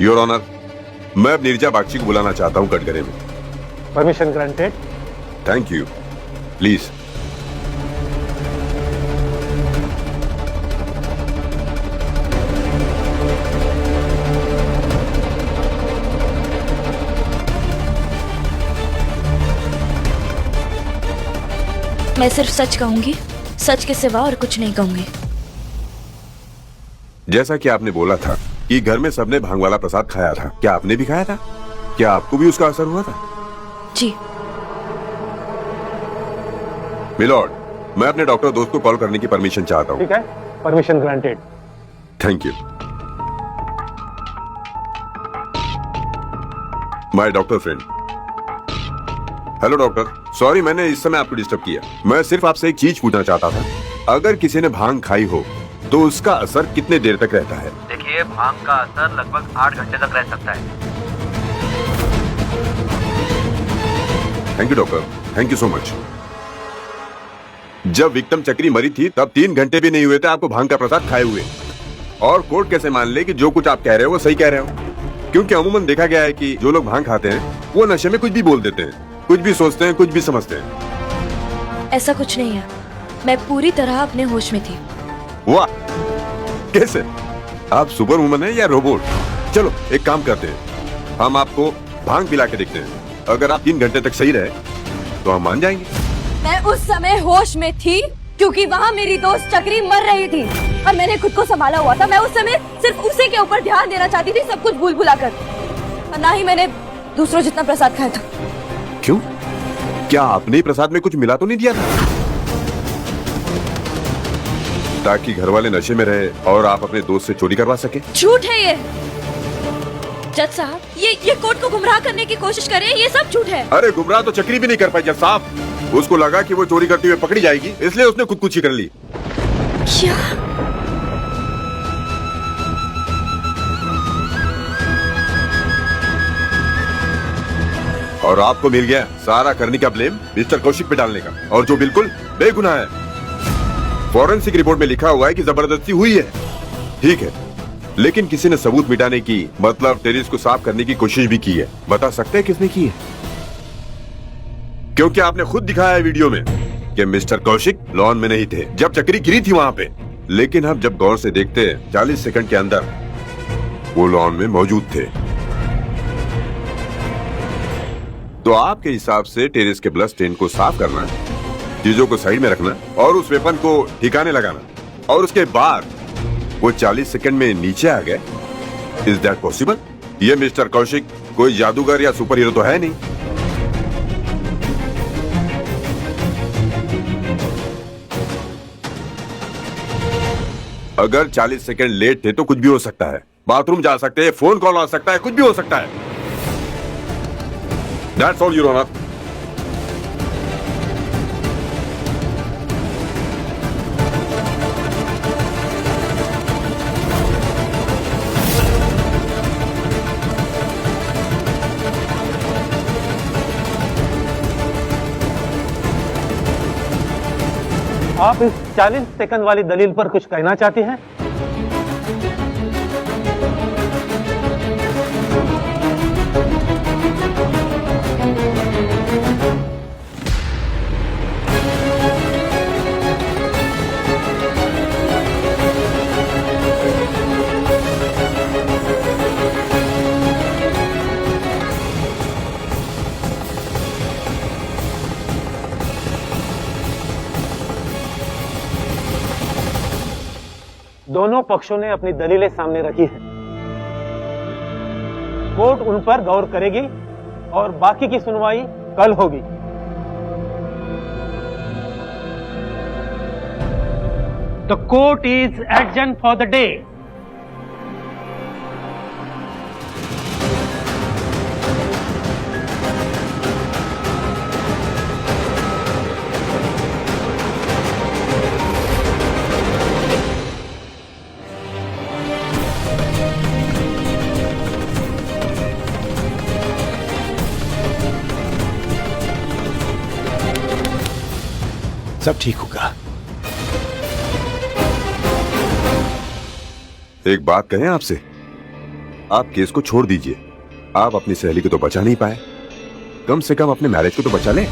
Your honour, मैं अब नीरजा बागची को बुलाना चाहता हूँ कटघरे में। Permission granted. Thank you. Please. मैं सिर्फ सच कहूंगी, सच के सिवा और कुछ नहीं कहूंगी। जैसा कि आपने बोला था कि घर में सबने भांग वाला प्रसाद खाया था, क्या आपने भी खाया था? क्या आपको भी उसका असर हुआ था? जी। मिलॉर्ड, मैं अपने डॉक्टर दोस्त को कॉल करने की परमिशन चाहता हूँ। ठीक है, permission granted. Thank you. My doctor friend. Hello doctor, sorry मैंने इस समय आपको डिस्टर्ब किया। मैं सिर्फ आपसे एक चीज पूछना चाहता था, अगर किसी ने भांग खाई हो तो उसका असर कितने देर तक रहता है? देखिए, भांग का असर लगभग 8 घंटे तक रह सकता है। Thank you doctor, thank you so much. जब विक्टिम चक्री मरी थी तब 3 घंटे भी नहीं हुए थे आपको भांग का प्रसाद खाए हुए, और कोर्ट कैसे मान ले कि जो कुछ आप कह रहे हो वो सही कह रहे हो? क्योंकि अमूमन देखा गया है कि जो लोग भांग खाते हैं वो नशे में कुछ भी बोल देते हैं, कुछ भी सोचते हैं, कुछ भी समझते हैं। ऐसा कुछ नहीं है, मैं पूरी तरह अपने होश में थी। वाह, कैसे? आप सुपर वुमन है या रोबोट? चलो एक काम करते हैं, हम आपको भांग पिला के देखते हैं। अगर आप 3 घंटे तक सही रहे तो हम मान जाएंगे। मैं उस समय होश में थी क्योंकि वहाँ मेरी दोस्त चक्री मर रही थी और मैंने खुद को संभाला हुआ था। मैं उस समय सिर्फ उसी के ऊपर ध्यान देना चाहती थी, सब कुछ भूल भुलाकर। और ना ही मैंने दूसरों जितना प्रसाद खाया था। क्यों? क्या आपने प्रसाद में कुछ मिला तो नहीं दिया था ताकि घर वाले नशे में रहे और आप अपने दोस्त से चोरी करवा सके? झूठ है ये जज साहब, ये कोर्ट को गुमराह करने की कोशिश कर रहे हैं, ये सब झूठ है। अरे गुमराह तो चक्री भी नहीं कर पाई जज साहब। उसको लगा कि वो चोरी करते हुए पकड़ी जाएगी, इसलिए उसने खुदकुशी कर ली। क्या? और आपको मिल गया सारा करने का ब्लेम मिस्टर कौशिक पे डालने का, और जो बिल्कुल बेगुनाह है। फॉरेंसिक रिपोर्ट में लिखा हुआ है कि जबरदस्ती हुई है, ठीक है, लेकिन किसी ने सबूत मिटाने की, मतलब टेरिस को साफ करने की कोशिश भी की है। बता सकते हैं किसने की है? क्योंकि आपने खुद दिखाया है वीडियो में कि मिस्टर कौशिक लॉन में नहीं थे जब चक्री गिरी थी वहां पे, लेकिन हम जब गौर से देखते हैं 40 सेकंड के अंदर वो लॉन में मौजूद थे। तो आपके हिसाब से टेरिस के ब्लड स्टेन को साफ करना, चीजों को साइड में रखना और उस वेपन को ठिकाने लगाना, और उसके बाद वो 40 सेकंड में नीचे आ गए। Is that possible? ये मिस्टर कौशिक कोई जादूगर या सुपर हीरो तो है नहीं। अगर 40 सेकंड लेट थे तो कुछ भी हो सकता है, बाथरूम जा सकते हैं, फोन कॉल आ सकता है, कुछ भी हो सकता है। That's all, Your Honor. आप इस 40 सेकंड वाली दलील पर कुछ कहना चाहती हैं? दोनों पक्षों ने अपनी दलीलें सामने रखी हैं। कोर्ट उन पर गौर करेगी और बाकी की सुनवाई कल होगी। The court is adjourned for the day. सब ठीक होगा। एक बात कहें आपसे, आप केस को छोड़ दीजिए। आप अपनी सहेली को तो बचा नहीं पाए, कम से कम अपने मैरिज को तो बचा ले।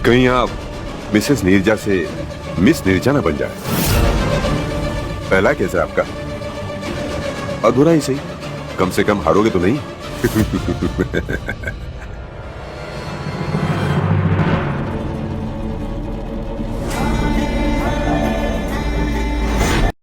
कहीं आप मिसेस नीरजा से मिस नीरजा ना बन जाए। पहला केस है आपका, अधूरा ही सही, कम से कम हारोगे तो नहीं।